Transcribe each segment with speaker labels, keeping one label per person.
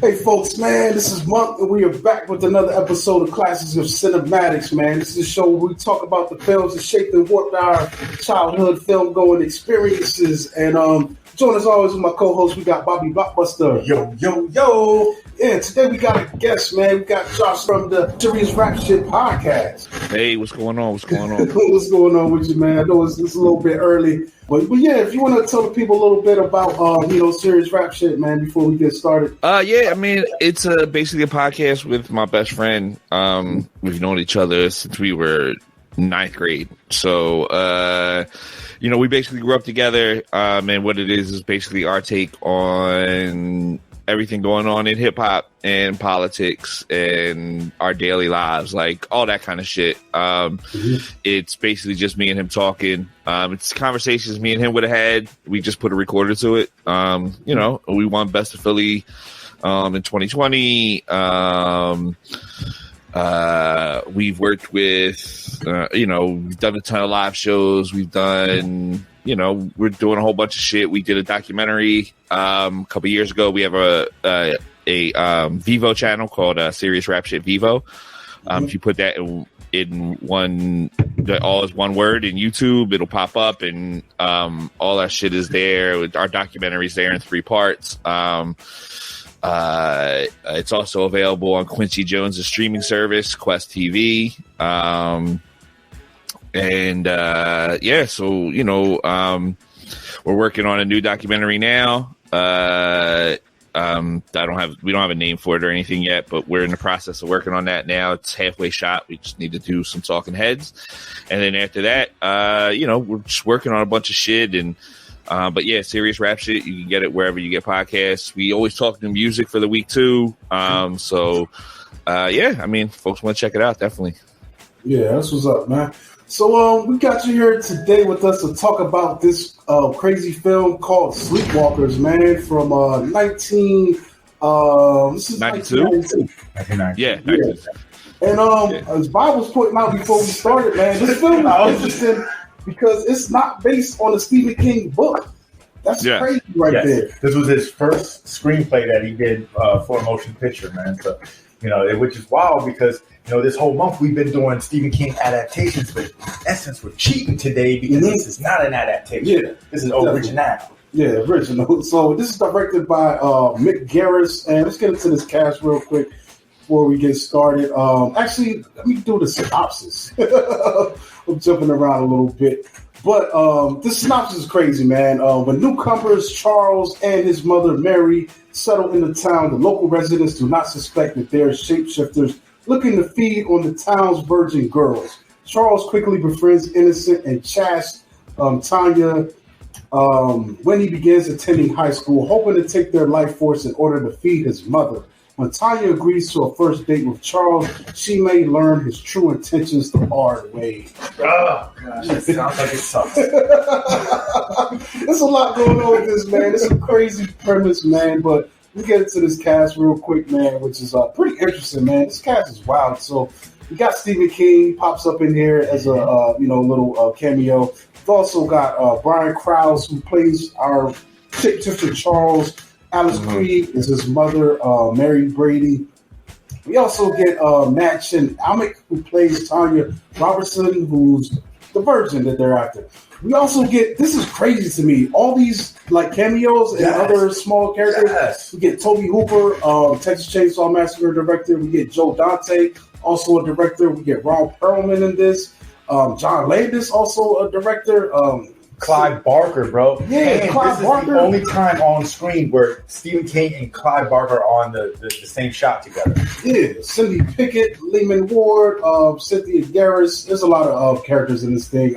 Speaker 1: Hey folks, man, this is Monk, and we are back with another episode of Classics of Cinematics, man. This is a show where we talk about the films that shaped and warped our childhood film-going experiences. And join us always with my co-host, we got Bobby Blockbuster.
Speaker 2: Yo, yo, yo.
Speaker 1: Yeah, today we got a guest, man. We got Josh from the Serious Rap Shit podcast.
Speaker 3: Hey, what's going on? What's going on?
Speaker 1: What's going on with you, man? I know it's a little bit early. But yeah, if you want to tell the people a little bit about, Serious Rap Shit, man, before we get started.
Speaker 3: Yeah, I mean, it's basically a podcast with my best friend. We've known each other since we were ninth grade. So, we basically grew up together. And what it is basically our take on everything going on in hip hop and politics and our daily lives, like all that kind of shit. It's basically just me and him talking. It's conversations me and him would have had. We just put a recorder to it. We won Best of Philly in 2020. We've worked with, we've done a ton of live shows. We've done, we're doing a whole bunch of shit. We did a documentary a couple years ago. We have a Vivo channel called Serious Rap Shit Vivo. If you put that in one, all is one word in YouTube, it'll pop up, and all that shit is there. Our documentary's there in 3 parts. It's also available on Quincy Jones' streaming service, Quest TV. We're working on a new documentary now. We don't have a name for it or anything yet, but we're in the process of working on that now. It's halfway shot. We just need to do some talking heads. And then after that, we're just working on a bunch of shit. And, Serious Rap Shit, you can get it wherever you get podcasts. We always talk new music for the week too. Folks want to check it out, definitely.
Speaker 1: Yeah, that's what's up, man. So we got you here today with us to talk about this crazy film called Sleepwalkers, man, from 1992.
Speaker 3: Yeah, 92.
Speaker 1: And as Bob was pointing out before we started, man, this film is interesting because it's not based on a Stephen King book. That's crazy there.
Speaker 2: This was his first screenplay that he did for a motion picture, man. So, which is wild because, this whole month we've been doing Stephen King adaptations, but in essence, we're cheating today because this is not an adaptation. Yeah. This is original.
Speaker 1: Yeah, original. So this is directed by Mick Garris, and let's get into this cast real quick before we get started. Actually, let me do the synopsis. I'm jumping around a little bit. But this synopsis is crazy, man. When newcomers Charles and his mother Mary settle in the town, the local residents do not suspect that they're shapeshifters looking to feed on the town's virgin girls. Charles quickly befriends innocent and chaste Tanya when he begins attending high school, hoping to take their life force in order to feed his mother. When Tanya agrees to a first date with Charles, she may learn his true intentions the hard way.
Speaker 2: Oh, gosh, that sounds like it sucks.
Speaker 1: There's a lot going on with this, man. It's a crazy premise, man, but we get into this cast real quick, man, which is pretty interesting, man. This cast is wild. So we got Stephen King pops up in here as a little cameo. We've also got Brian Krause, who plays our shapeshifter Charles. Alice Krige is his mother, Mary Brady. We also get Madchen Amick, who plays Tanya Robertson, who's the virgin that they're after. We also get, this is crazy to me, all these like cameos and other small characters. Yes. We get Toby Hooper, Texas Chainsaw Massacre director. We get Joe Dante, also a director. We get Ron Perlman in this. Josh Leidy, also a director.
Speaker 2: Clive Barker, bro.
Speaker 1: Yeah, Clive Barker.
Speaker 2: Is the only time on screen where Stephen King and Clive Barker are on the same shot together.
Speaker 1: Yeah, Cindy Pickett, Lehman Ward, Cynthia Garris. There's a lot of characters in this thing.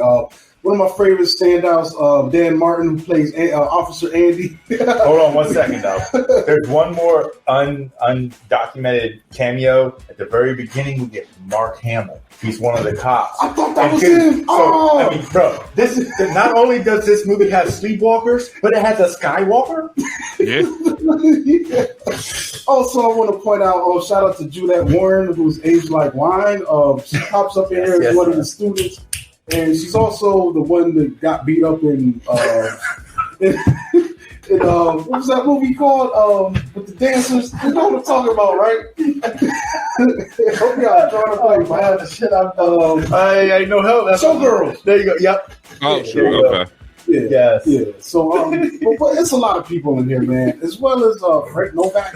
Speaker 1: One of my favorite standouts, Dan Martin, who plays Officer Andy.
Speaker 2: Hold on 1 second, though. There's one more undocumented cameo. At the very beginning, we get Mark Hamill. He's one of the cops.
Speaker 1: I thought that was him.
Speaker 2: Bro, not only does this movie have Sleepwalkers, but it has a Skywalker.
Speaker 3: Yeah.
Speaker 1: Yeah. Also, I want to point out, shout out to Juliette Warren, who's aged like wine. She pops up in here as one of the students. And she's also the one that got beat up in And what was that movie called? With the dancers? You know what I'm talking about, right? Hope y'all drawing a blank. I have the shit.
Speaker 2: I know hell.
Speaker 1: Showgirls.
Speaker 2: There you go. Yep.
Speaker 3: Oh, sure. Okay.
Speaker 1: Yeah.
Speaker 2: Yes.
Speaker 1: Yeah. So, but it's a lot of people in here, man, as well as Frank Novak.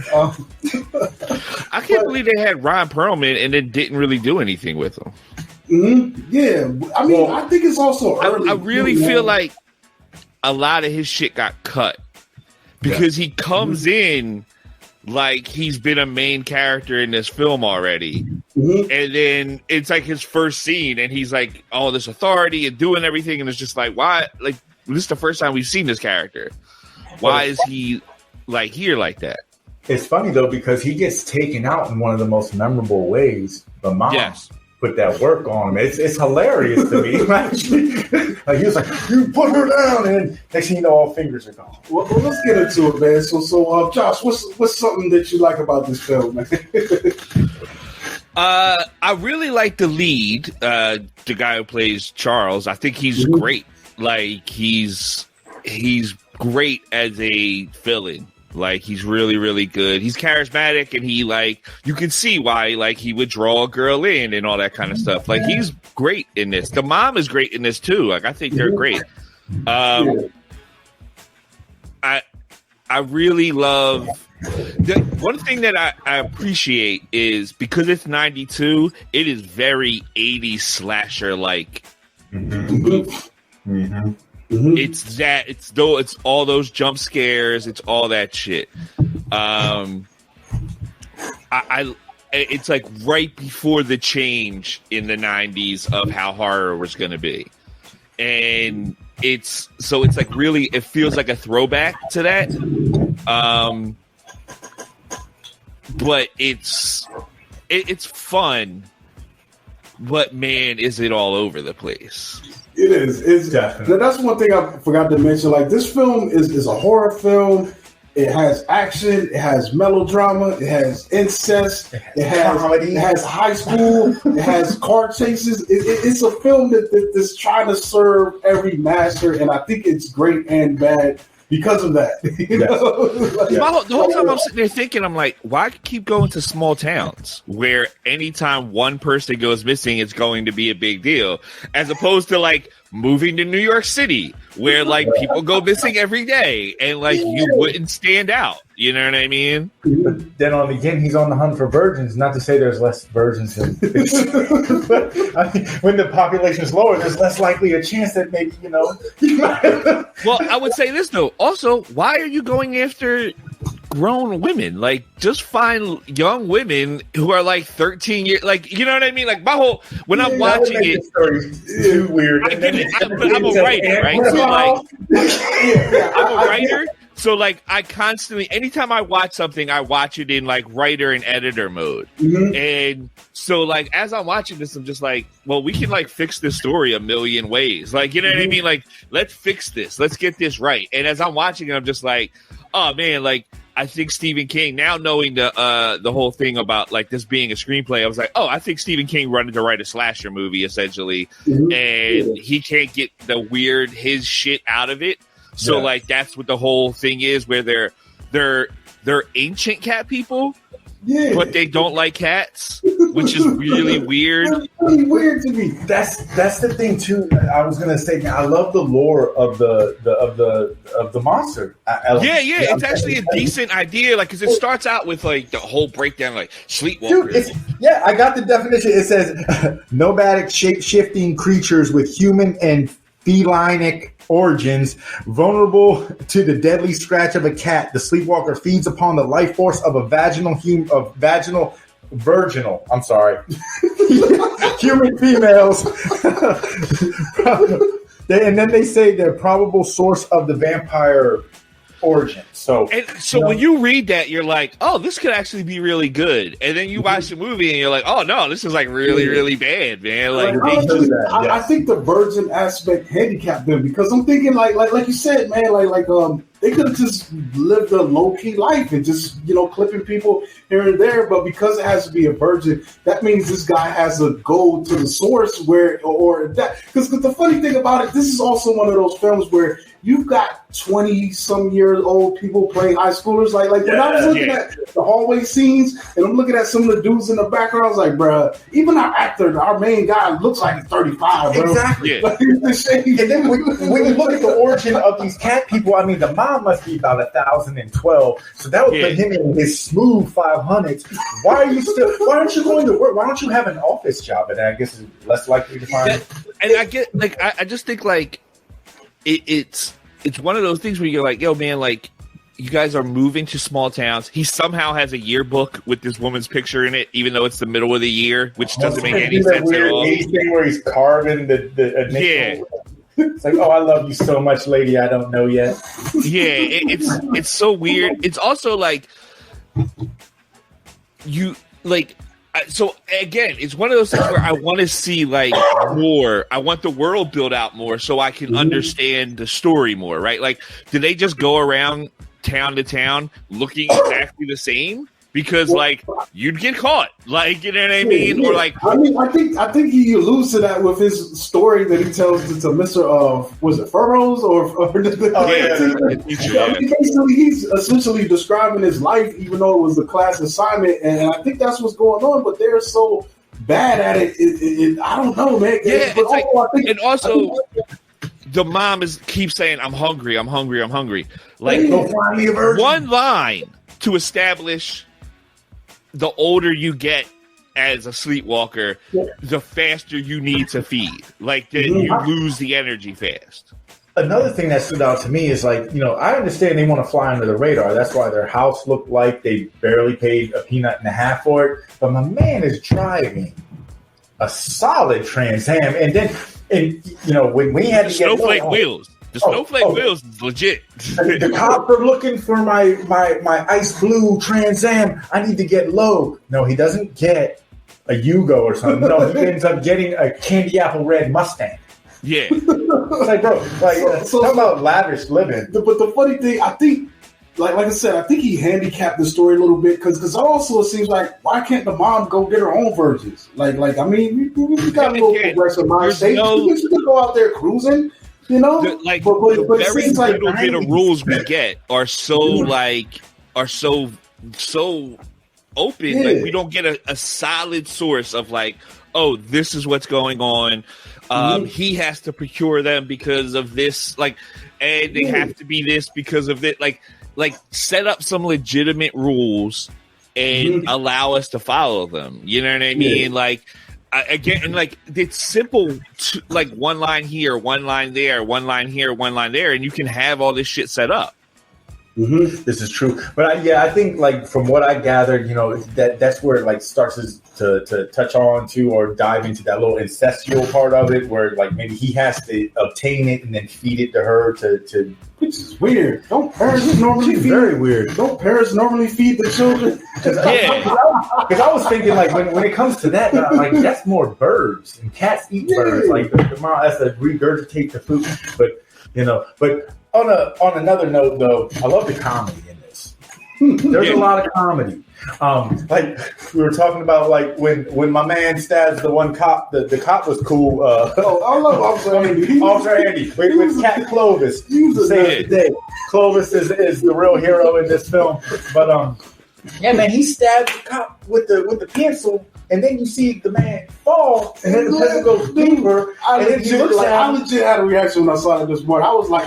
Speaker 3: I can't believe they had Ron Perlman and then didn't really do anything with him.
Speaker 1: Mm-hmm. Yeah, I mean, I think it's also early.
Speaker 3: I really feel like a lot of his shit got cut because he comes in like he's been a main character in this film already, and then it's like his first scene, and he's like all this authority and doing everything, and it's just like, why? Like, this is the first time we've seen this character. Why is he like here like that?
Speaker 2: It's funny though because he gets taken out in one of the most memorable ways. The mom put that work on him. It's hilarious to me. Actually, like he was like, "You put her down," and next thing you know, all fingers are gone.
Speaker 1: Well, let's get into it, man. So, Josh, what's something that you like about this film, man?
Speaker 3: I really like the lead, the guy who plays Charles. I think he's great. Like he's great as a villain. Like he's really, really good. He's charismatic, and he like you can see why like he would draw a girl in and all that kind of stuff. Like he's great in this. The mom is great in this too. Like I think they're great. I really love one thing that I appreciate is because it's 92. It is very 80s slasher like. It's all those jump scares, it's all that shit. It's like right before the change in the 90s of how horror was going to be, and it's like really it feels like a throwback to that. But it's fun, but man, is it all over the place.
Speaker 1: It is. It's definitely. That's one thing I forgot to mention. Like this film is a horror film. It has action. It has melodrama. It has incest. It has high school. It has car chases. It's a film that's trying to serve every master, and I think it's great and bad because of that.
Speaker 3: The whole time I'm sitting there thinking, I'm like, why keep going to small towns where anytime one person goes missing, it's going to be a big deal, as opposed to like moving to New York City where like people go missing every day and like you wouldn't stand out. You know what I mean?
Speaker 2: But then again, he's on the hunt for virgins. Not to say there's less virgins in but I mean, when the population is lower, there's less likely a chance that maybe, you know.
Speaker 3: Well, I would say this though. Also, why are you going after grown women? Like, just find young women who are like 13 years. Like, you know what I mean? Like, my whole when I'm watching it,
Speaker 2: too weird.
Speaker 3: But I'm a writer, right? So like, I'm a writer. So like, I constantly, anytime I watch something, I watch it in like writer and editor mode. And so like, as I'm watching this, I'm just like, well, we can like fix this story a million ways. Like, you know what I mean? Like, let's fix this. Let's get this right. And as I'm watching it, I'm just like, oh man, like, I think Stephen King, now knowing the whole thing about like this being a screenplay, I was like, oh, I think Stephen King wanted to write a slasher movie essentially, and he can't get the weird his shit out of it. So like that's what the whole thing is, where they're ancient cat people, but they don't like cats, which is really weird.
Speaker 1: It's really weird to me.
Speaker 2: That's the thing too. I was gonna say, I love the lore of the monster.
Speaker 3: It's actually a decent idea, like because it starts out with like the whole breakdown, like Sleepwalkers.
Speaker 2: Dude, I got the definition. It says nomadic, shape-shifting creatures with human and felinic origins, vulnerable to the deadly scratch of a cat. The sleepwalker feeds upon the life force of human females. And then they say the probable source of the vampire origin. So
Speaker 3: when you read that, you're like, oh, this could actually be really good. And then you watch the movie and you're like, oh no, this is like really, really bad, man. Like,
Speaker 1: I think the virgin aspect handicapped them, because I'm thinking like you said, man, like they could have just lived a low key life and just, you know, clipping people here and there. But because it has to be a virgin, that means this guy has to go to the source or that. Because the funny thing about it, this is also one of those films where you've got 20-some-year-old people playing high schoolers. Like when I was looking at the hallway scenes, and I'm looking at some of the dudes in the background, I was like, bruh, even our actor, our main guy, looks like he's 35, bro.
Speaker 2: Exactly.
Speaker 3: Yeah.
Speaker 1: Like,
Speaker 2: And then when you look at the origin of these cat people, I mean, the mom must be about 1,012, so that would put him in his smooth 500s. Why aren't you going to work? Why don't you have an office job? And I guess it's less likely to find.
Speaker 3: And I get, like, I just think, like, it's one of those things where you're like, yo, man, like, you guys are moving to small towns. He somehow has a yearbook with this woman's picture in it, even though it's the middle of the year, which doesn't make any sense at all.
Speaker 2: Thing where he's carving the initial. Yeah. It's like, oh, I love you so much, lady. I don't know yet.
Speaker 3: Yeah, it's so weird. It's also like you like. So again, it's one of those things where I want to see like more. I want the world built out more so I can understand the story more. Right? Like, did they just go around town to town looking exactly the same? Because like you'd get caught, like, you know what I mean, or like
Speaker 1: I think he alludes to that with his story that he tells to Mr. Was it Furrows he's essentially describing his life, even though it was the class assignment, and I think that's what's going on. But they're so bad at it. I don't know, man.
Speaker 3: Yeah, but also, the mom keeps saying, "I'm hungry, I'm hungry, I'm hungry." Like,
Speaker 2: go find me a virgin.
Speaker 3: One line to establish. The older you get as a sleepwalker, the faster you need to feed. Like, you lose the energy fast.
Speaker 2: Another thing that stood out to me is, like, you know, I understand they want to fly under the radar. That's why their house looked like they barely paid a peanut and a half for it. But my man is driving a solid Trans Am. And you know, when he had to get
Speaker 3: snowflake wheels. The snowflake wheels is legit.
Speaker 2: The cops are looking for my ice blue Trans Am. I need to get low. No, he doesn't get a Yugo or something. No, he ends up getting a candy apple red Mustang.
Speaker 3: Yeah.
Speaker 2: It's like, bro, like, talk about lavish living.
Speaker 1: But the funny thing, I think, like I said, I think he handicapped the story a little bit because also it seems like, why can't the mom go get her own virgins? Like I mean, we got a little progressive mindset. You can go out there cruising. You know,
Speaker 3: the very little bit of rules we get are so open. Yeah. Like, we don't get a solid source of like, oh, this is what's going on. He has to procure them because of this, like, and they have to be this because of it. Like set up some legitimate rules and allow us to follow them. You know what I mean? Like. Again, and like, it's simple, like one line here, one line there, one line here, one line there, and you can have all this shit set up.
Speaker 2: This is true, but I think, like, from what I gathered, you know, that's where it like starts to touch on to or dive into that little incestual part of it, where like maybe he has to obtain it and then feed it to her to which is weird.
Speaker 1: Don't parents normally feed?
Speaker 2: Very weird.
Speaker 1: Don't parents normally feed the children?
Speaker 2: Because I was thinking, like, when it comes to that, like, that's more birds, and cats eat birds. Like, the mom has to regurgitate the food, but you know, but. On another note, though, I love the comedy in this. There's a lot of comedy. Like, we were talking about, like, when my man stabs the one cop, the cop was cool.
Speaker 1: I love Officer Andy.
Speaker 2: Officer Andy with Cat Clovis. Clovis is the real hero in this film. But yeah, man, he stabbed the cop with the pencil. And then you see the man fall, and then the pencil goes deeper.
Speaker 1: I legit had a reaction when I saw it this morning. I was like,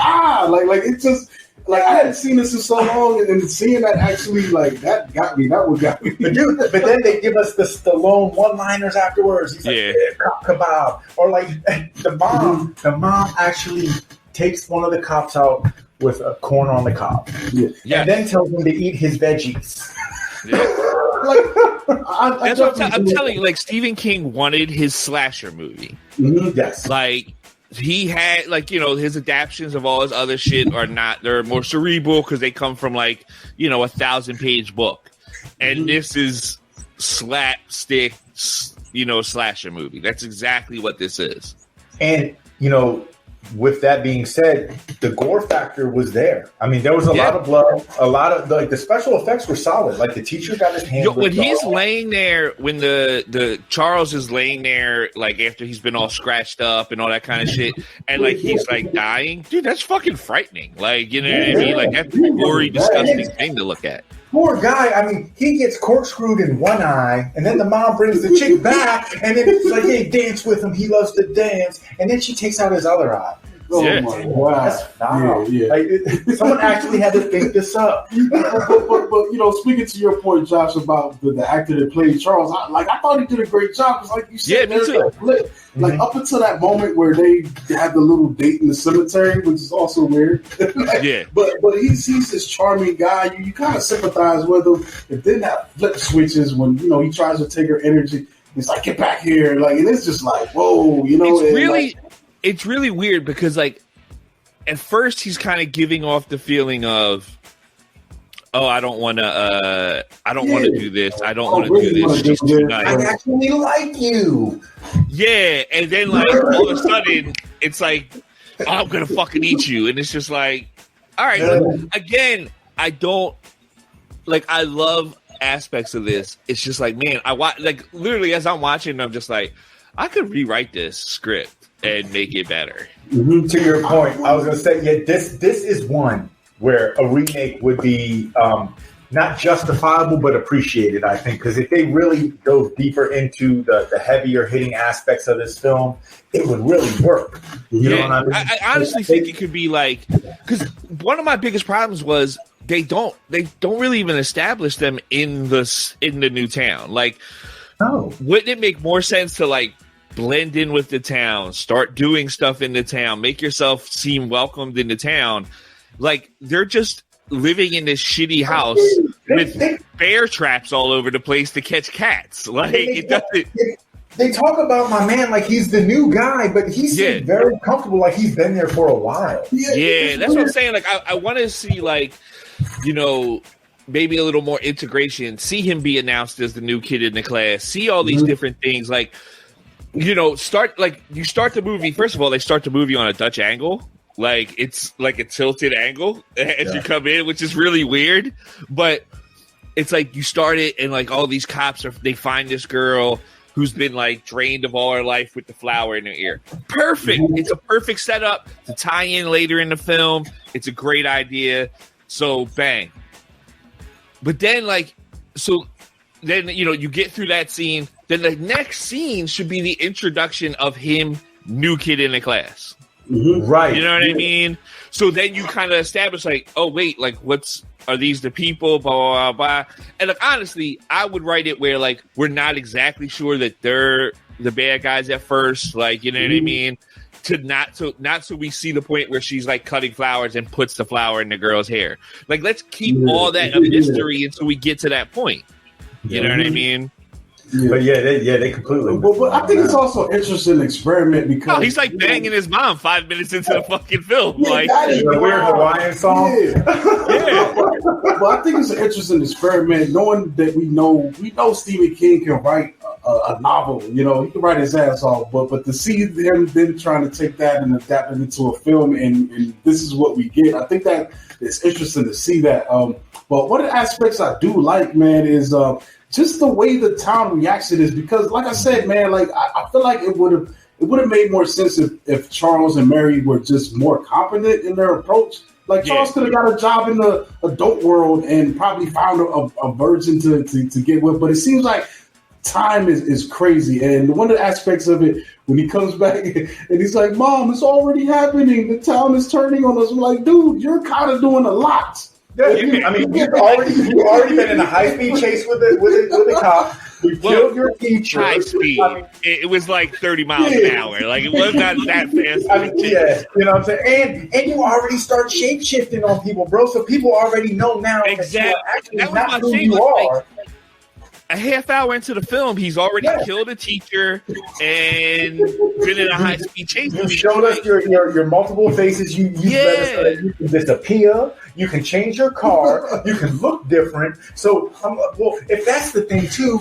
Speaker 1: like it just, like, I hadn't seen this in so long, and seeing that actually, like, that got me. That one got me.
Speaker 2: But then they give us the Stallone one-liners afterwards. He's like, kebab. Or like the mom actually takes one of the cops out with a corn on the cob. Yeah. And then tells him to eat his veggies.
Speaker 3: Yeah. That's what I'm telling you. Like, Stephen King wanted his slasher movie.
Speaker 2: Yes.
Speaker 3: Like, he had, like, you know, his adaptions of all his other shit are not, they're more cerebral because they come from, like, you know, 1,000-page book. And this is slapstick, you know, slasher movie. That's exactly what this is.
Speaker 2: And, you know, with that being said, the gore factor was there. I mean, there was a lot of blood, a lot of like the special effects were solid. Like the teacher got his hand.
Speaker 3: When he's laying there, when the Charles is laying there, like after he's been all scratched up and all that kind of shit, and like he's like dying, dude, that's fucking frightening. Like, you know what I mean? Like that's a gory, disgusting thing to look at.
Speaker 2: Poor guy. I mean, he gets corkscrewed in one eye, and then the mom brings the chick back, and then it's like, hey, dance with him. He loves to dance, and then she takes out his other eye.
Speaker 1: Oh my God! Yeah.
Speaker 2: Like, someone actually had to think this up.
Speaker 1: But you know, speaking to your point, Josh, about the actor that played Charles, I thought he did a great job. Because, like you said, like up until that moment where they had the little date in the cemetery, which is also weird. But he's this charming guy. You kind of sympathize with him. And then that flip switches when he tries to take her energy. He's like, get back here, like, and it's just like, whoa,
Speaker 3: It's really. It's really weird because, like, at first he's kind of giving off the feeling of, oh, I don't want to do this. I don't want to do this. She's too nice.
Speaker 2: I actually like you.
Speaker 3: Yeah, and then, like, all of a sudden, it's like, oh, I'm going to fucking eat you. And it's just like, all right. Like, again, I don't, like, I love aspects of this. It's just like, man, I watch, like, literally as I'm watching, I'm just like, I could rewrite this script and make it better.
Speaker 2: Mm-hmm. To your point, I was going to say, this is one where a remake would be not justifiable, but appreciated, I think, because if they really go deeper into the heavier hitting aspects of this film, it would really work. You know what I mean?
Speaker 3: I honestly think it could be like, because one of my biggest problems was they don't really even establish them in the new town. Like, wouldn't it make more sense to like blend in with the town, start doing stuff in the town, make yourself seem welcomed in the town? Like, they're just living in this shitty house with bear traps all over the place to catch cats. Like, it doesn't.
Speaker 2: They talk about my man like he's the new guy, but he seems very comfortable, like he's been there for a while.
Speaker 3: Yeah, that's what I'm saying. Like, I want to see, like, maybe a little more integration. See him be announced as the new kid in the class. See all these different things. Like, you start the movie. First of all, they start the movie on a Dutch angle. Like, it's like a tilted angle as you come in, which is really weird. But it's like you start it and like all these cops they find this girl who's been like drained of all her life with the flower in her ear. Perfect. It's a perfect setup to tie in later in the film. It's a great idea. So bang. But then you get through that scene. Then the next scene should be the introduction of him, new kid in the class.
Speaker 2: Mm-hmm. Right.
Speaker 3: You know what I mean? So then you kind of establish like, oh wait, like are these the people? Blah, blah, blah, blah. And like, honestly, I would write it where like we're not exactly sure that they're the bad guys at first. Like, you know what I mean? Not so we see the point where she's like cutting flowers and puts the flower in the girl's hair. Like, let's keep all that a mystery until we get to that point. You know what I mean?
Speaker 2: Yeah. But they completely.
Speaker 1: But I think it's also an interesting experiment because
Speaker 3: he's like banging his mom 5 minutes into the fucking film. Like,
Speaker 2: the weird Hawaiian song.
Speaker 1: Yeah. But I think it's an interesting experiment, knowing that we know Stephen King can write a novel. He can write his ass off. But to see him then trying to take that and adapt it into a film, and this is what we get. I think that it's interesting to see that. But one of the aspects I do like, man, is just the way the town reacts to this, because like I said, man, like I feel like it would have made more sense if Charles and Mary were just more competent in their approach. Like, Charles could have got a job in the adult world and probably found a virgin to get with, but it seems like time is crazy. And one of the aspects of it, when he comes back and he's like, Mom, it's already happening. The town is turning on us. I'm like, dude, you're kind of doing a lot.
Speaker 2: I mean, you've already been in a high-speed chase with the cop. You killed your teacher.
Speaker 3: High speed. I mean, it was like 30 miles an hour. Like, it was not that fast.
Speaker 2: I mean, you know what I'm saying? And you already start shape-shifting on people, bro. So people already know now
Speaker 3: exactly.
Speaker 2: that you are actually not who you are.
Speaker 3: A half hour into the film, he's already killed a teacher and been in a high-speed chase.
Speaker 2: You showed us your multiple faces. You let us you can disappear. You can change your car. You can look different. So, well, if that's the thing too,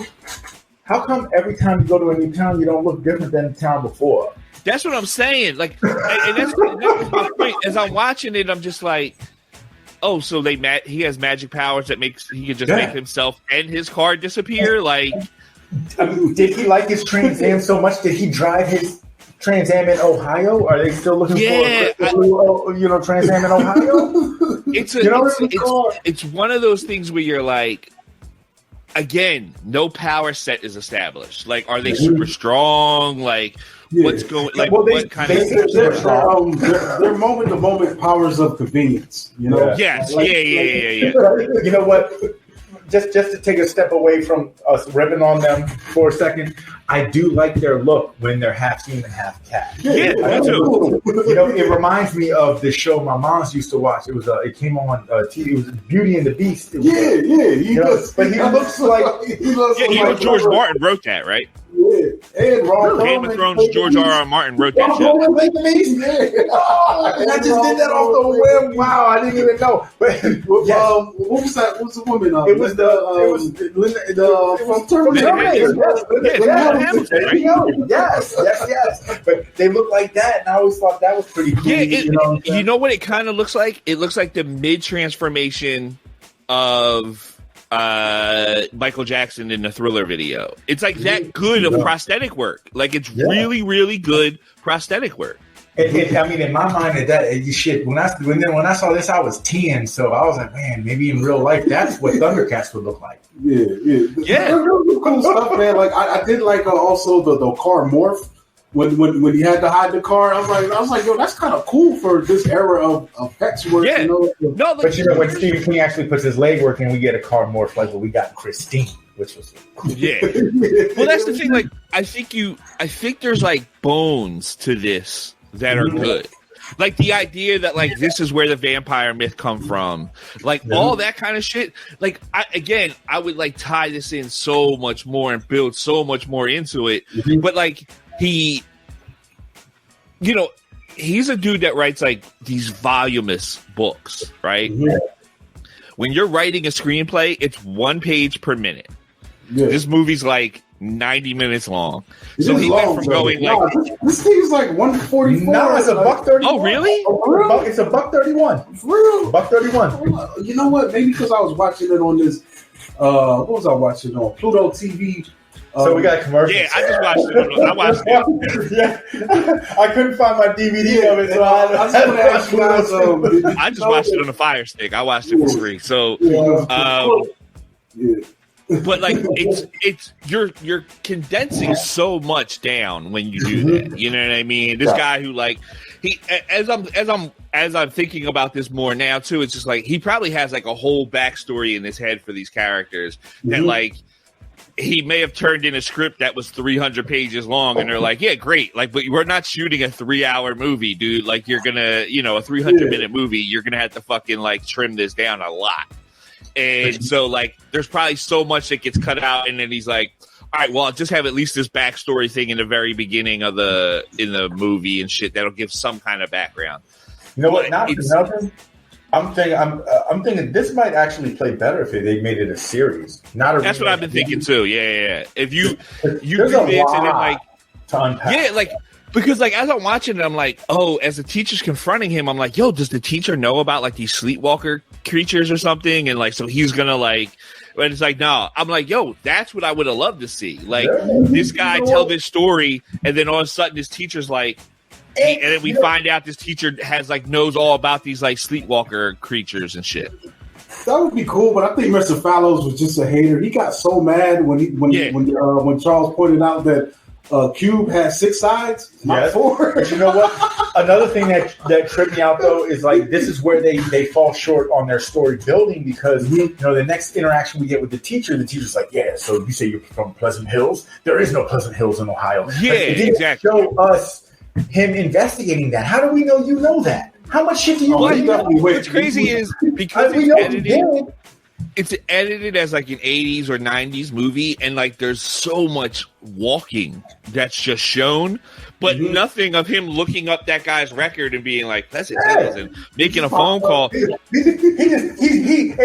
Speaker 2: how come every time you go to a new town, you don't look different than the town before?
Speaker 3: That's what I'm saying. Like, and that's my point. As I'm watching it, I'm just like, oh, so he has magic powers that he can just make himself and his car disappear. Like,
Speaker 2: I mean, did he like his Trans Am so much? Did he drive his Trans Am in Ohio? Are they still looking for a Trans Am in Ohio?
Speaker 3: It's one of those things where you're like, again, no power set is established. Like, are they super strong? Like, what's going? Like, what kind of?
Speaker 1: They're moment to moment powers of convenience. You know?
Speaker 3: Yes.
Speaker 1: Like,
Speaker 3: yeah.
Speaker 2: You know what? Just to take a step away from us ripping on them for a second, I do like their look when they're half human, half cat.
Speaker 3: Yeah, me too.
Speaker 2: You know, it reminds me of the show my mom's used to watch. It came on TV. It was Beauty and the Beast.
Speaker 1: He looks
Speaker 3: like George Martin wrote that, right?
Speaker 1: Yeah, and
Speaker 3: Game of Thrones. George R.R. Martin wrote that show.
Speaker 2: I just did that off the whim. Wow, I didn't even know. But
Speaker 1: what was that? What was the woman?
Speaker 2: It was from Terminator. Yes. But they look like that, and I always thought that was pretty cool.
Speaker 3: Yeah, you know what it kind of looks like? It looks like the mid-transformation of Michael Jackson in the Thriller video. It's like that good of prosthetic work. Like, it's really, really good prosthetic work.
Speaker 2: I mean, in my mind, shit. When I saw this, I was 10, so I was like, man, maybe in real life, that's what Thundercats would look like.
Speaker 1: Yeah. Cool stuff, man. Like, I did like also the car morph when he had to hide the car. I was like, yo, that's kind of cool for this era of effects work.
Speaker 3: Yeah.
Speaker 1: You know?
Speaker 3: No,
Speaker 2: but when Stephen King actually puts his leg work in, we get a car morph like what we got in Christine, which was cool.
Speaker 3: Yeah. Well, that's the thing. Like, I think there's like bones to this that are good. Like the idea that like this is where the vampire myth come from, like all that kind of shit. Like I would like tie this in so much more and build so much more into it. But like he's a dude that writes like these voluminous books, right? When you're writing a screenplay, it's 1 page per minute. This movie's like 90 minutes long. So he went from going like
Speaker 1: this thing's like 144.
Speaker 2: No, it's a $1.31.
Speaker 3: Oh, really?
Speaker 2: It's a $1.31.
Speaker 1: Real?
Speaker 2: $1.31.
Speaker 1: You know what? Maybe because I was watching it on this. What was I watching on Pluto TV?
Speaker 2: So we got a commercial.
Speaker 3: Yeah, I just watched it. I watched it.
Speaker 2: Yeah, I couldn't find my DVD of it, so I just want to ask you guys.
Speaker 3: I just watched it on the Fire Stick. I watched it for free. So, but like it's you're condensing so much down when you do that. You know what I mean? This guy who like as I'm thinking about this more now too, it's just like he probably has like a whole backstory in his head for these characters that like he may have turned in a script that was 300 pages long, and they're like, yeah, great. Like, but we're not shooting a 3-hour movie, dude. Like, you're gonna, a 300-minute movie, you're gonna have to fucking like trim this down a lot. And so, like, there's probably so much that gets cut out, and then he's like, all right, well, I'll just have at least this backstory thing in the very beginning of in the movie and shit that'll give some kind of background.
Speaker 2: You know what? Not for nothing. I'm thinking this might actually play better if they made it a series.
Speaker 3: That's what I've been thinking too. Yeah. If you do
Speaker 2: this
Speaker 3: and then like
Speaker 2: to unpack.
Speaker 3: like because like as I'm watching it, I'm like, oh, as the teacher's confronting him, I'm like, yo, does the teacher know about like these sleepwalker creatures or something? And like, so he's gonna like. But it's like, no. I'm like, yo, that's what I would have loved to see. Like this guy tell this story, and then all of a sudden his teacher's like. And then we find out this teacher has like knows all about these like sleepwalker creatures and shit.
Speaker 1: That would be cool, but I think Mr. Fallows was just a hater. He got so mad when Charles pointed out that Cube has 6 sides, not 4.
Speaker 2: But you know what? Another thing that tripped me out though is like this is where they fall short on their story building because the next interaction we get with the teacher's like, yeah, so you say you're from Pleasant Hills? There is no Pleasant Hills in Ohio.
Speaker 3: Yeah, exactly.
Speaker 2: Show us him investigating that. How do we know you know that? How much shit do you know?
Speaker 3: What's crazy is because it's edited as like an 80s or 90s movie, and like there's so much walking that's just shown, but nothing of him looking up that guy's record and being like Pleasant Hills and making a phone call.
Speaker 2: And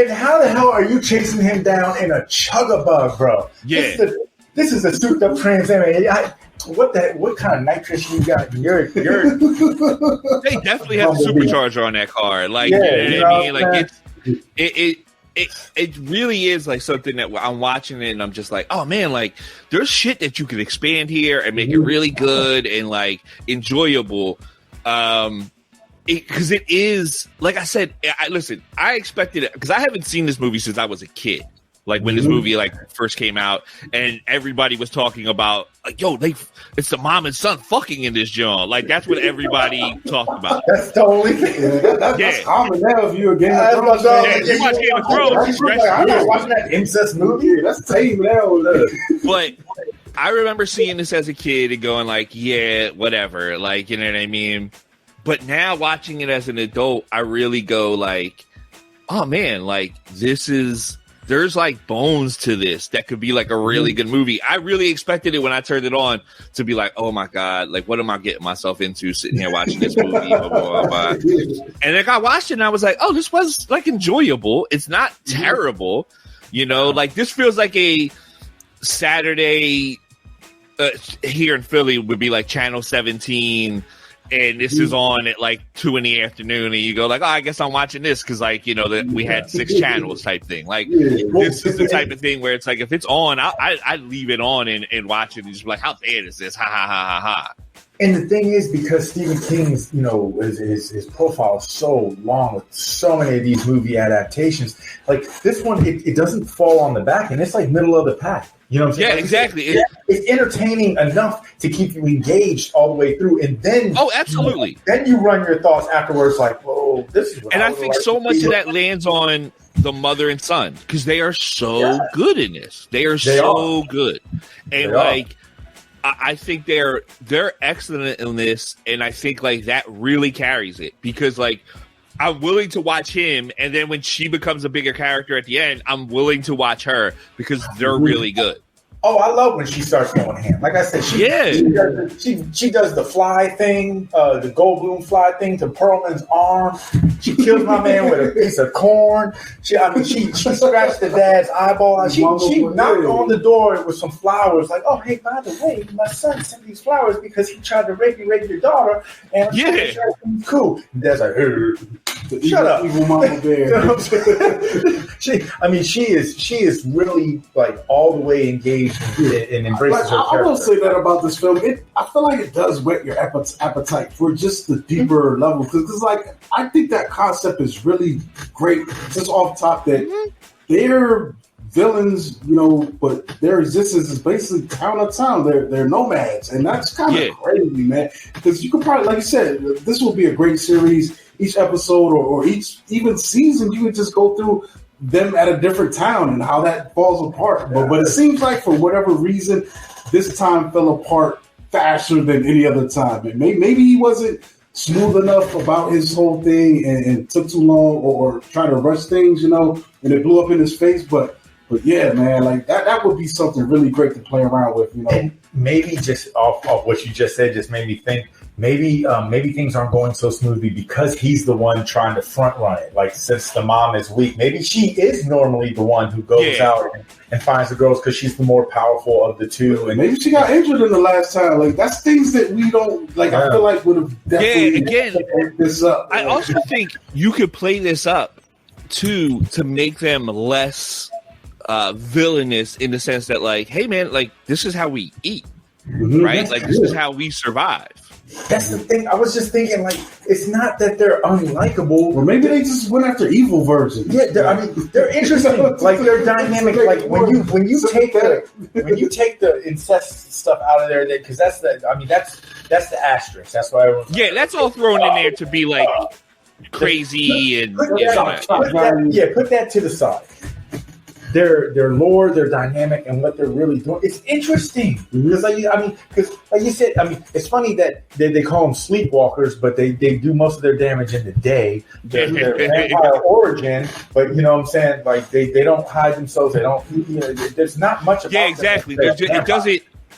Speaker 2: how the hell are you chasing him down in a chugga bug, bro?
Speaker 3: Yeah.
Speaker 2: this is a souped up Trans Am. What kind of nitrous you got? You're
Speaker 3: They definitely have the supercharger on that car. Like, you know what I mean? Like, it really is like something that I'm watching it and I'm just like, oh man, like there's shit that you can expand here and make it really good and like enjoyable. Because it is, like I said, I expected it because I haven't seen this movie since I was a kid. Like when this movie like first came out, and everybody was talking about like, yo, it's the mom and son fucking in this joint. Like that's what everybody talked about.
Speaker 2: That's totally
Speaker 1: that's common now. If you're a Game of Thrones,
Speaker 3: you watch Game of Thrones.
Speaker 2: I'm not watching that incest movie.
Speaker 1: That's tame now.
Speaker 3: But I remember seeing this as a kid and going like, yeah, whatever. Like, you know what I mean? But now watching it as an adult, I really go like, oh man, like there's like bones to this that could be like a really good movie. I really expected it when I turned it on to be like, oh my God, like what am I getting myself into sitting here watching this movie? Blah, blah, blah. And then I watched it and I was like, oh, this was like enjoyable. It's not terrible. You know, like this feels like a Saturday here in Philly would be like Channel 17. And this is on at like 2 PM, and you go like, oh, I guess I'm watching this because like, you know, that we had 6 channels type thing. Like this is the type of thing where it's like, if it's on, I'd leave it on and watch it and just be like, how bad is this? Ha ha ha ha ha.
Speaker 2: And the thing is, because Stephen King's, you know, his profile is so long with so many of these movie adaptations, like this one, it doesn't fall on the back, and it's like middle of the pack. You know what I'm saying?
Speaker 3: Yeah, exactly.
Speaker 2: It's entertaining enough to keep you engaged all the way through, and then
Speaker 3: absolutely.
Speaker 2: You know, then you run your thoughts afterwards, like, whoa, this is. What
Speaker 3: I think so much of that lands on the mother and son because they are so good in this. They are so good, and like. I think they're excellent in this, and I think like that really carries it because like I'm willing to watch him, and then when she becomes a bigger character at the end, I'm willing to watch her because they're really good.
Speaker 2: Oh, I love when she starts going ham. Like I said, she does the fly thing, the Goldblum fly thing to Perlman's arm. She kills my man with a piece of corn. She scratched the dad's eyeball. She knocked on the door with some flowers. Like, oh, hey, by the way, my son sent these flowers because he tried to rape your daughter. And I'm cool. And Dad's like, shut up, evil mama bear. She is really like all the way engaged and embraces her character.
Speaker 1: I will say that about this film. I feel like it does whet your appetite for just the deeper level because like I think that concept is really great. Just off top that they're villains, you know, but their existence is basically town to town. They're nomads, and that's kind of crazy, man. Because you could probably, like you said, this will be a great series. Each episode or each even season, you could just go through them at a different town and how that falls apart. But it seems like for whatever reason, this time fell apart faster than any other time. And maybe he wasn't smooth enough about his whole thing and took too long or tried to rush things, you know, and it blew up in his face. But yeah, man, like that would be something really great to play around with, you know.
Speaker 2: And maybe just off what you just said just made me think maybe things aren't going so smoothly because he's the one trying to front run it. Like since the mom is weak, maybe she is normally the one who goes out and finds the girls because she's the more powerful of the two. And
Speaker 1: maybe she got injured in the last time. Like that's things that we don't like. I feel like would have definitely this up.
Speaker 3: I also think you could play this up to make them less villainous in the sense that like, hey man, like this is how we eat, right? Like this is how we survive.
Speaker 2: That's the thing. I was just thinking, like, it's not that they're unlikable.
Speaker 1: Or maybe they just went after evil versions.
Speaker 2: Yeah, they're interesting. Like they're dynamic. Like when you take the incest stuff out of there, because that's the asterisk. That's why everyone's
Speaker 3: that's all thrown in there to be like crazy and
Speaker 2: put that to the side. Their lore, their dynamic, and what they're really doing. It's interesting because, like you said, it's funny that they call them sleepwalkers, but they do most of their damage in the day. They're vampire origin, but you know what I'm saying? Like they don't hide themselves. They don't. You know, there's not much. About
Speaker 3: exactly.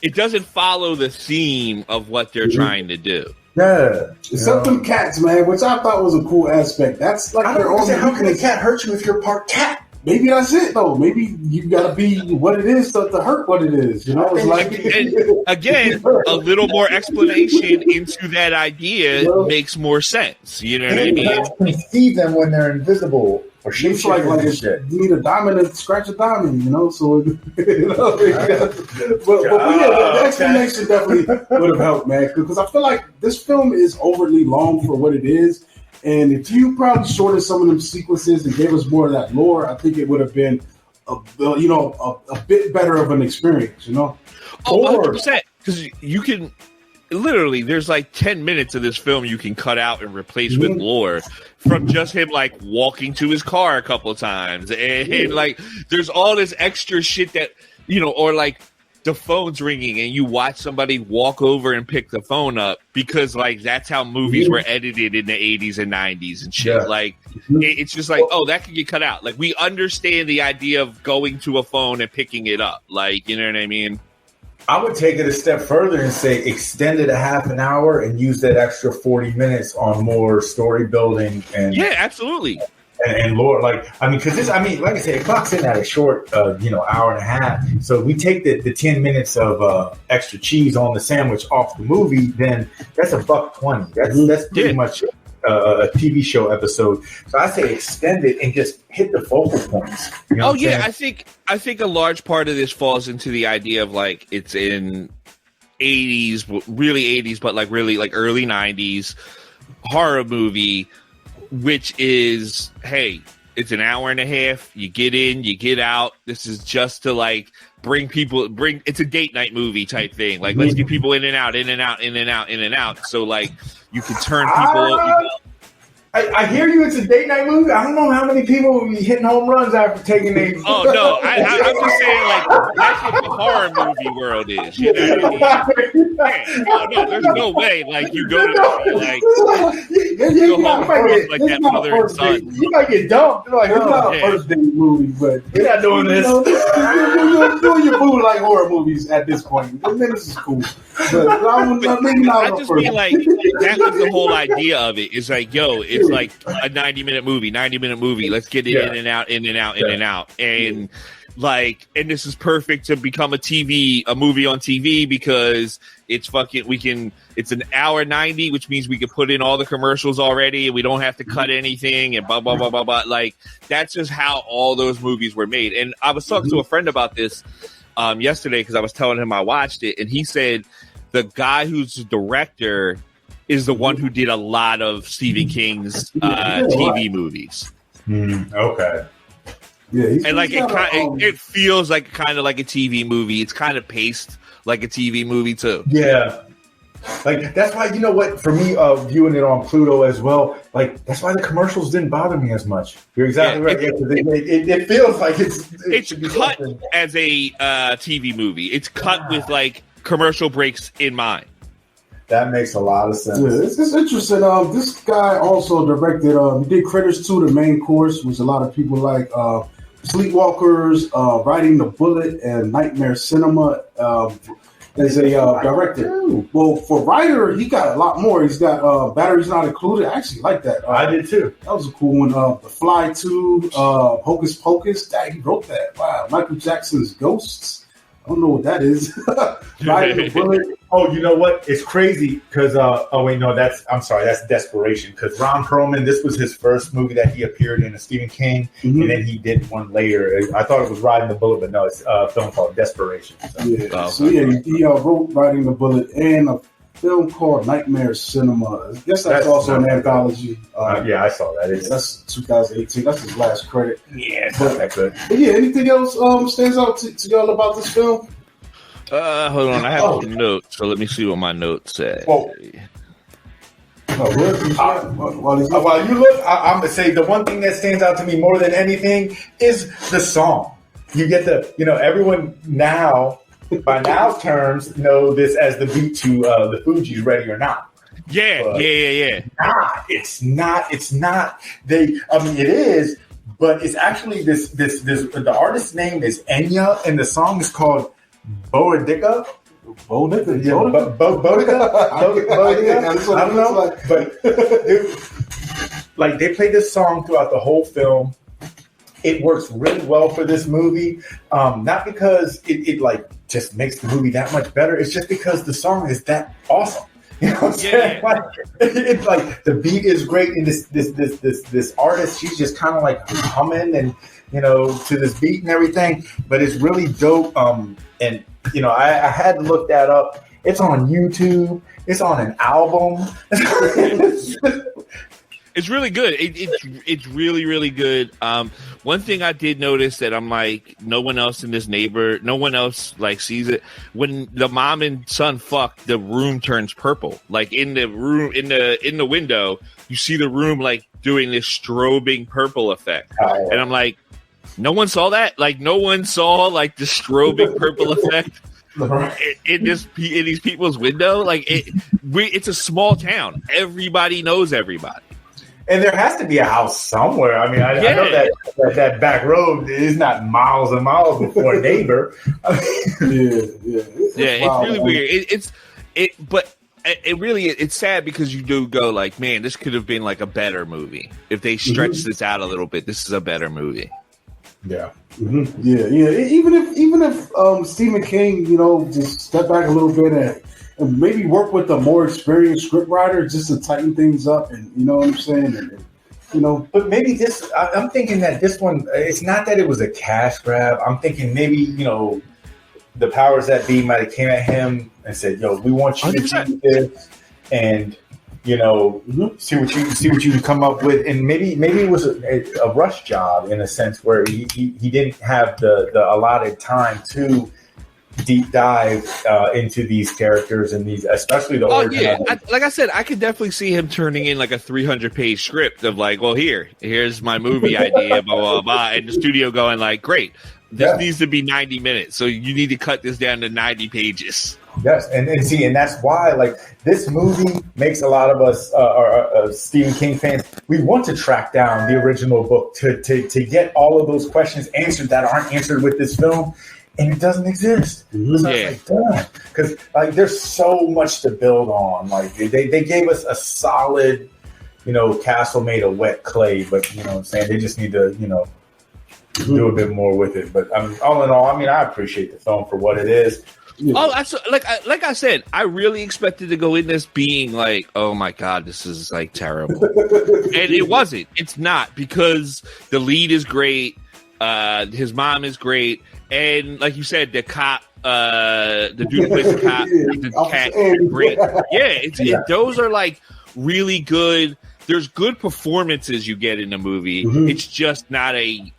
Speaker 3: It doesn't follow the theme of what they're trying to do.
Speaker 2: Yeah,
Speaker 1: except them cats, man, which I thought was a cool aspect. That's like
Speaker 2: I don't understand. How can a cat hurt you if you're part cat?
Speaker 1: maybe that's it though. Maybe you got to be what it is to hurt what it is. You know, it's like
Speaker 3: and again, a little more explanation into that idea makes more sense. You know what I mean?
Speaker 2: You can see them when they're invisible. Or
Speaker 1: it's like you need a diamond and scratch a diamond, you know. So, but yeah, the explanation definitely would have helped, man. Because I feel like this film is overly long for what it is, and if you probably shortened some of them sequences and gave us more of that lore, I think it would have been a bit better of an experience, you know.
Speaker 3: 100%, because you can. Literally, there's like 10 minutes of this film you can cut out and replace with lore from just him like walking to his car a couple of times. And like, there's all this extra shit that, you know, or like the phone's ringing and you watch somebody walk over and pick the phone up because like that's how movies were edited in the 80s and 90s and shit. Yeah. Like, it's just like, oh, that could get cut out. Like, we understand the idea of going to a phone and picking it up. Like, you know what I mean?
Speaker 2: I would take it a step further and say extend it a half an hour and use that extra 40 minutes on more story building and
Speaker 3: absolutely
Speaker 2: and lore. Like, I mean, because like I said, it clocks in at a short, hour and a half. So we take the 10 minutes of extra cheese on the sandwich off the movie, then that's $1.20. That's pretty much a TV show episode. So I say extend it and just hit the focal points. You know
Speaker 3: I think a large part of this falls into the idea of like it's in 80s, really 80s, but like really like early 90s horror movie, which is, hey, it's an hour and a half. You get in, you get out. This is just to like it's a date night movie type thing. Like, let's get people in and out, in and out, in and out, in and out. So like you can turn people.
Speaker 2: I hear you. It's a date night movie. I don't know how many people will be hitting home runs after taking a.
Speaker 3: Oh no! I'm just saying, like, that's what the horror movie world is. You know what I mean? No, there's no way. Like, you go to like you go home like that mother and son.
Speaker 2: You might get dumped. Like, it's not a first date movie, but you're not doing this.
Speaker 1: You're doing your food like horror movies at this point. I mean, this is cool. But
Speaker 3: I just mean like that was the whole idea of it. It's like, yo, it's like a 90-minute movie. Let's get it in and out, in and out, in and out. And like, and this is perfect to become a movie on TV because it's it's an hour 90, which means we can put in all the commercials already and we don't have to cut anything and blah, blah, blah, blah, blah. Like, that's just how all those movies were made. And I was talking to a friend about this yesterday because I was telling him I watched it, and he said the guy who's the director is the one who did a lot of Stephen King's TV movies.
Speaker 2: Okay.
Speaker 1: Yeah,
Speaker 3: and like it feels like kind of like a TV movie. It's kind of paced like a TV movie too.
Speaker 2: Yeah. Like, that's why, you know what, for me, viewing it on Pluto as well, like, that's why the commercials didn't bother me as much. You're exactly right. It feels like it's
Speaker 3: cut as a TV movie. It's cut with like commercial breaks in mind.
Speaker 2: That makes a lot of sense.
Speaker 1: Yeah, it's interesting. This guy also directed, he did Critters 2, the main course, which a lot of people like. Sleepwalkers, Riding the Bullet, and Nightmare Cinema as a director. Well, for writer, he got a lot more. He's got Batteries Not Included. I actually like that.
Speaker 2: I did too.
Speaker 1: That was a cool one. The Fly 2, Hocus Pocus. Dang, he wrote that. Wow. Michael Jackson's Ghosts. I don't know what that is. Riding the Bullet.
Speaker 2: Oh, you know what? It's crazy because, that's Desperation. Because Ron Perlman, this was his first movie that he appeared in, a Stephen King, and then he did one later. I thought it was Riding the Bullet, but no, it's a film called Desperation. So,
Speaker 1: he wrote Riding the Bullet and a film called Nightmare Cinema. I guess that's also an anthology.
Speaker 2: I saw that.
Speaker 1: That's 2018. That's his last credit.
Speaker 2: Yeah, it's not that good.
Speaker 1: But yeah, anything else stands out to y'all about this film?
Speaker 3: Hold on, I have some notes, so let me see what my notes say.
Speaker 2: While you look, I'm gonna say the one thing that stands out to me more than anything is the song. You get everyone now, by now's terms, know this as the beat to the Fugees' Ready or Not.
Speaker 3: Yeah.
Speaker 2: It's not. It is, but it's actually this. The artist's name is Enya, and the song is called Bodica. Bodica. I don't know, but like they play this song throughout the whole film, it works really well for this movie. Not because it like just makes the movie that much better. It's just because the song is that awesome. You know what I'm saying? Like, it's like the beat is great, and this artist, she's just kind of like humming and to this beat and everything. But it's really dope. And I had to look that up. It's on YouTube. It's on an album.
Speaker 3: It's really good. It's really, really good. One thing I did notice that I'm like, no one else like sees it. When the mom and son fuck, the room turns purple. Like in the room, in the window, you see the room like doing this strobing purple effect. Oh. And I'm like, no one saw that. Like no one saw like the strobing purple effect. In these people's window. Like it's a small town. Everybody knows everybody.
Speaker 2: And there has to be a house somewhere. I mean, I know that back road is not miles and miles before a neighbor.
Speaker 3: It's really weird. It's sad because you do go like, man, this could have been like a better movie if they stretch this out a little bit. This is a better movie.
Speaker 2: Yeah.
Speaker 1: Mm-hmm. Yeah. Even if Stephen King, just step back a little bit and maybe work with a more experienced scriptwriter just to tighten things up, and you know what I'm saying,
Speaker 2: But maybe I'm thinking that this one, it's not that it was a cash grab. I'm thinking maybe the powers that be might have came at him and said, "Yo, we want you 100%. To do this," and see what you can come up with. And maybe it was a rush job in a sense where he didn't have the allotted time to deep dive into these characters and these, especially the origin.
Speaker 3: Yeah, like I said, I could definitely see him turning in like a 300-page script of like, well, here's my movie idea, blah blah blah, and the studio going like, great, this needs to be 90 minutes, so you need to cut this down to 90 pages.
Speaker 2: Yes, and that's why like this movie makes a lot of us Stephen King fans. We want to track down the original book to get all of those questions answered that aren't answered with this film. And it doesn't exist. Because like there's so much to build on. Like they gave us a solid, castle made of wet clay, but what I'm saying, they just need to, do a bit more with it. But all in all, I appreciate the film for what it is.
Speaker 3: Oh, that's like I said, I really expected to go in this being like, oh my god, this is like terrible, and it wasn't. It's not, because the lead is great, his mom is great. And like you said, the cop, the dude who plays the cop, the cat, great. Yeah, those are like really good. There's good performances you get in the movie. Mm-hmm. It's just not a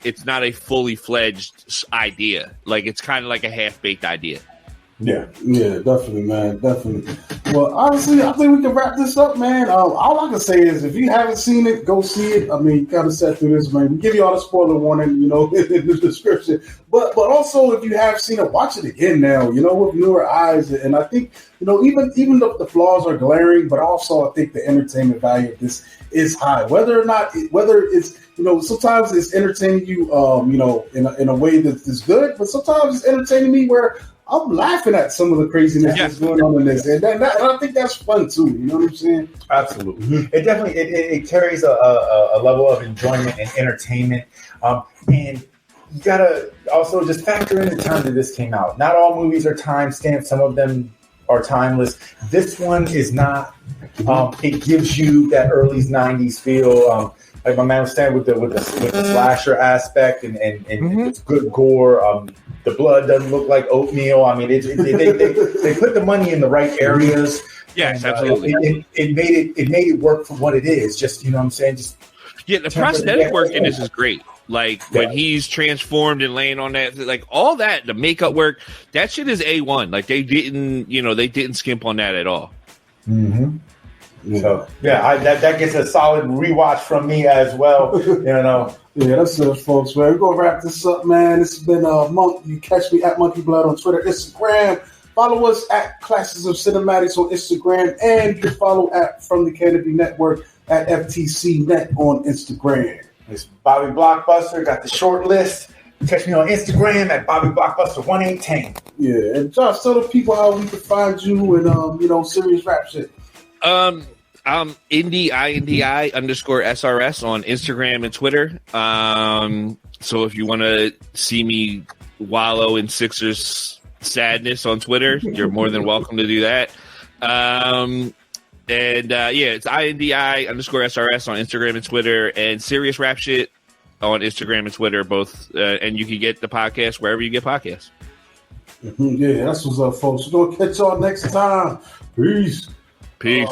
Speaker 3: fully fledged idea. Like it's kind of like a half baked idea.
Speaker 1: Yeah, definitely, man, definitely. Well, honestly, I think we can wrap this up, man. All I can say is, if you haven't seen it, go see it. I mean, kind of set through this, man. We give you all the spoiler warning, in the description. But also, if you have seen it, watch it again now, with newer eyes. And I think, even though the flaws are glaring, but also I think the entertainment value of this is high. Whether it's sometimes it's entertaining you, in a way that's good, but sometimes it's entertaining me where I'm laughing at some of the craziness that's going on in this, and I think that's fun too. You know what I'm saying?
Speaker 2: Absolutely. Mm-hmm. It definitely it carries a level of enjoyment and entertainment, and you gotta also just factor in the time that this came out. Not all movies are time stamped; some of them are timeless. This one is not. It gives you that early '90s feel. Like my man was saying with the slasher aspect and it's good gore. The blood doesn't look like oatmeal. I mean, they put the money in the right areas.
Speaker 3: Yes,
Speaker 2: and,
Speaker 3: absolutely.
Speaker 2: It made it work for what it is. Just the
Speaker 3: prosthetic work in this is great. Like when he's transformed and laying on that, like all that, the makeup work, that shit is A1. Like they didn't skimp on that at all.
Speaker 2: Mm-hmm. So that gets a solid rewatch from me as well.
Speaker 1: Yeah, that's it, folks. Man, we're gonna wrap this up, man. This has been Monk. You catch me at Monkey Blood on Twitter, Instagram. Follow us at Classes of Cinematics on Instagram, and you can follow at From the Canopy Network at FTCNet on Instagram.
Speaker 2: It's Bobby Blockbuster. Got the short list. Catch me on Instagram at Bobby Blockbuster 1810.
Speaker 1: Yeah, and Josh, tell the people how we can find you and serious rap shit.
Speaker 3: Indie _SRS on Instagram and Twitter. So if you want to see me wallow in Sixers sadness on Twitter, you're more than welcome to do that. It's INDI_SRS on Instagram and Twitter, and Serious Rap Shit on Instagram and Twitter, both. And you can get the podcast wherever you get podcasts.
Speaker 1: Yeah, that's what's up, folks. We're going to catch y'all next time. Peace.
Speaker 3: Peace.